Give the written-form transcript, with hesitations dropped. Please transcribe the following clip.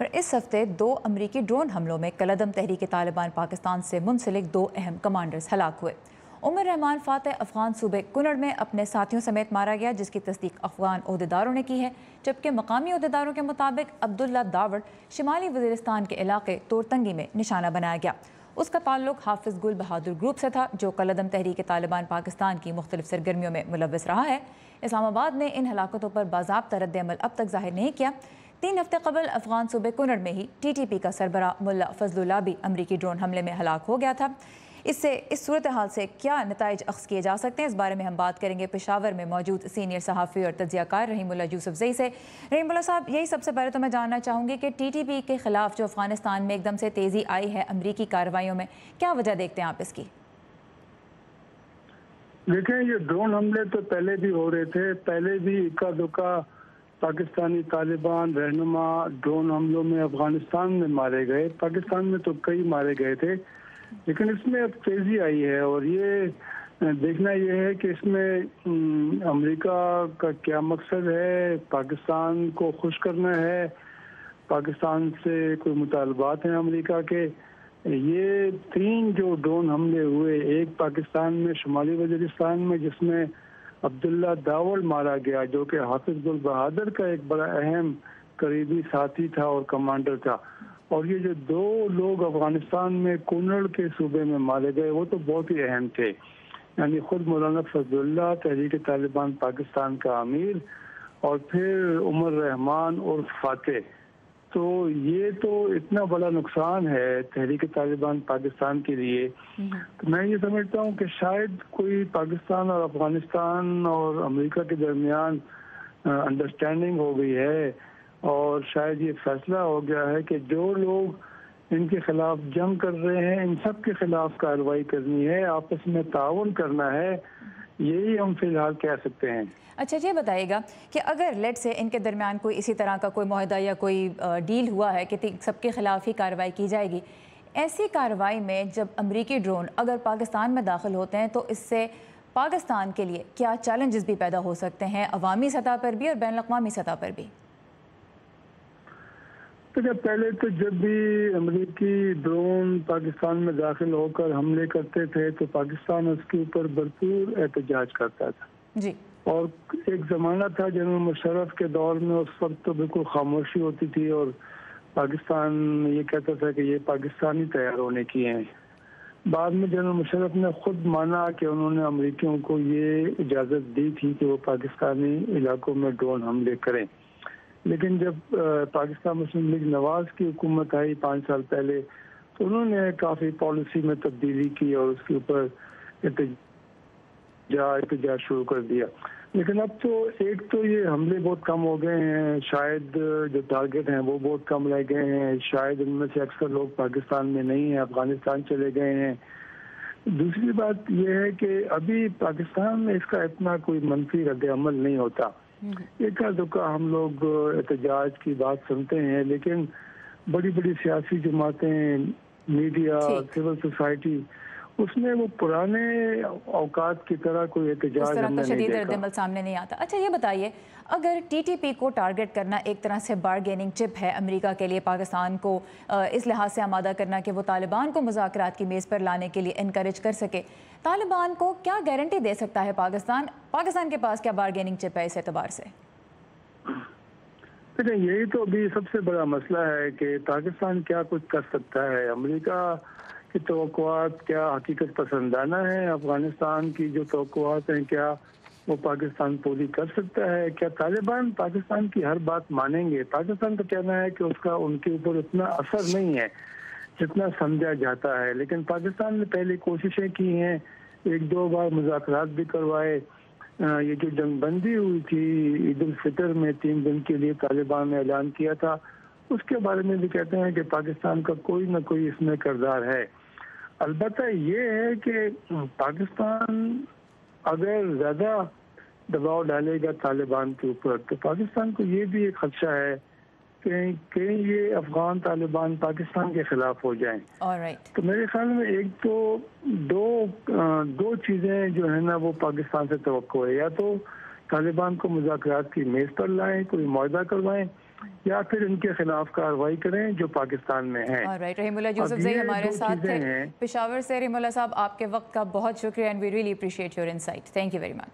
पर इस हफ्ते 2 अमरीकी ड्रोन हमलों में कलअदम तहरीक तालिबान पाकिस्तान से मुंसलिक 2 अहम कमांडर्स हलाक हुए। उमर रहमान फातह अफगान सूबे कुनड़ में अपने साथियों समेत मारा गया, जिसकी तस्दीक अफगान ओहदेदारों ने की है, जबकि मकामी ओहदेदारों के मुताबिक अब्दुल्ला दावड़ शिमाली वज़ीरिस्तान के इलाके तोरतंगी में निशाना बनाया गया। उसका ताल्लुक हाफिज गुल बहादुर ग्रुप से था, जो कलअदम तहरीक तालिबान पाकिस्तान की मुख्तलिफ सरगर्मियों में मुलव्वस रहा है। इस्लामाबाद ने इन हलाकतों पर बाज़ाब्ता रद्द-ए-अमल अब तक जाहिर नहीं किया। 3 हफ्ते कबल अफगान सूबे कुनड़ में ही TTP का सरबरा मुल्ला फजलुल्लाह भी अमरीकी ड्रोन हमले में हलाक हो गया था। इससे इस सूरत हाल से क्या नताइज अख्ज़ किए जा सकते हैं, इस बारे में हम बात करेंगे पेशावर में मौजूद सीनियर सहाफ़ी और तज्ज़ियाकार रहीमुल्लाह यूसुफज़ई से। रहीमुल्लाह साहब, यही सबसे पहले तो मैं जानना चाहूँगी कि TTP के ख़िलाफ़ जो अफ़गानिस्तान में एकदम से तेज़ी आई है अमरीकी कार्रवाइयों में, क्या वजह देखते हैं आप इसकी? देखें, ये ड्रोन हमले तो पहले भी हो रहे थे। पहले भी इक्का दुक्का पाकिस्तानी तालिबान रहनुमा ड्रोन हमलों में अफगानिस्तान में मारे गए। पाकिस्तान में तो कई मारे गए थे, लेकिन इसमें अब तेज़ी आई है। और ये देखना ये है कि इसमें अमेरिका का क्या मकसद है। पाकिस्तान को खुश करना है, पाकिस्तान से कोई मुतालबात हैं अमेरिका के। ये 3 जो ड्रोन हमले हुए, एक पाकिस्तान में शुमाली वज़ीरिस्तान में जिसमें अब्दुल्ला दावड़ मारा गया, जो कि हाफिज गुल बहादुर का एक बड़ा अहम करीबी साथी था और कमांडर था। और ये जो 2 लोग अफगानिस्तान में कुनड़ के सूबे में मारे गए, वो तो बहुत ही अहम थे। यानी खुद मौलाना फजलुल्लाह तहरीक तालिबान पाकिस्तान का अमीर, और फिर उमर रहमान और फातह। तो ये तो इतना बड़ा नुकसान है तहरीक तालिबान पाकिस्तान के लिए। तो मैं ये समझता हूँ कि शायद कोई पाकिस्तान और अफगानिस्तान और अमेरिका के दरमियान अंडरस्टैंडिंग हो गई है, और शायद ये फैसला हो गया है कि जो लोग इनके खिलाफ जंग कर रहे हैं, इन सब के खिलाफ कार्रवाई करनी है, आपस में ताउन करना है। यही हम फिलहाल कह सकते हैं। अच्छा, ये बताइएगा कि अगर लेट से इनके दरमियान कोई इसी तरह का कोई मुआहदा या कोई डील हुआ है कि सबके खिलाफ ही कार्रवाई की जाएगी, ऐसी कार्रवाई में जब अमरीकी ड्रोन अगर पाकिस्तान में दाखिल होते हैं तो इससे पाकिस्तान के लिए क्या चैलेंजेस भी पैदा हो सकते हैं, अवामी सतह पर भी और बैन अक़वामी सतह पर भी? तो जब पहले तो जब भी अमेरिकी ड्रोन पाकिस्तान में दाखिल होकर हमले करते थे तो पाकिस्तान उसके ऊपर भरपूर एहतजाज करता था जी। और एक ज़माना था जनरल मुशर्रफ के दौर में, उस वक्त तो बिल्कुल खामोशी होती थी और पाकिस्तान ये कहता था कि ये पाकिस्तानी तैयार होने की हैं। बाद में जनरल मुशर्रफ ने खुद माना कि उन्होंने अमेरिकियों को ये इजाज़त दी थी कि वो पाकिस्तानी इलाकों में ड्रोन हमले करें। लेकिन जब पाकिस्तान मुस्लिम लीग नवाज की हुकूमत आई 5 साल पहले, तो उन्होंने काफ़ी पॉलिसी में तब्दीली की और उसके ऊपर एहतजाज शुरू कर दिया। लेकिन अब तो एक तो ये हमले बहुत कम हो गए हैं, शायद जो टारगेट हैं वो बहुत कम रह गए हैं, शायद उनमें से अक्सर लोग पाकिस्तान में नहीं हैं, अफगानिस्तान चले गए हैं। दूसरी बात यह है कि अभी पाकिस्तान में इसका इतना कोई मनफी रद्द-ए-अमल नहीं होता। एका दुक्का हम लोग एहतजाज की बात सुनते हैं, लेकिन बड़ी बड़ी सियासी जमातें, मीडिया, सिविल सोसाइटी, उसमें वो पुराने औकात की तरह कोई एहतजाज हमने नहीं देखा। रद्द-ए-अमल सामने नहीं आता। अच्छा, ये बताइए, अगर TTP को टारगेट करना एक तरह से बारगेनिंग चिप है अमेरिका के लिए, पाकिस्तान को इस लिहाज से आमादा करना कि वो तालिबान को मुज़ाकरात की मेज़ पर लाने के लिए इनकरेज कर सके, तालिबान को क्या गारंटी दे सकता है पाकिस्तान के पास क्या बारगेनिंग चिप है इस एतबार से? यही तो अभी सबसे बड़ा मसला है कि पाकिस्तान क्या कुछ कर सकता है। अमेरिका की तवक्कुआत क्या हकीकत पसंदाना है? अफगानिस्तान की जो तवक्कुआत हैं क्या वो पाकिस्तान पूरी कर सकता है? क्या तालिबान पाकिस्तान की हर बात मानेंगे? पाकिस्तान का कहना है कि उसका उनके ऊपर उतना असर नहीं है जितना समझा जाता है, लेकिन पाकिस्तान ने पहले कोशिशें की हैं, 1-2 बार मुज़ाकरात भी करवाए। ये जो जंगबंदी हुई थी ईद उल फितर में 3 दिन के लिए तालिबान ने ऐलान किया था, उसके बारे में भी कहते हैं कि पाकिस्तान का कोई ना कोई इसमें किरदार है। अलबत्ता ये है कि पाकिस्तान अगर ज़्यादा दबाव डालेगा तालिबान के ऊपर तो पाकिस्तान को ये भी एक खदशा है कि कहीं ये अफगान तालिबान पाकिस्तान के खिलाफ हो जाएं। तो मेरे ख्याल में एक तो दो चीज़ें जो है ना वो पाकिस्तान से तवक्को है, या तो तालिबान को मुज़ाकरात की मेज़ पर लाएं, कोई मुआहदा करवाएं, یا پھر ان کے خلاف کارروائی کریں جو پاکستان میں ہیں۔ رائٹ، رحیم اللہ یوسف زئی ہمارے ساتھ تھے پشاور سے۔ رحیم اللہ صاحب، آپ کے وقت کا بہت شکریہ، and we really appreciate your insight. Thank you very much.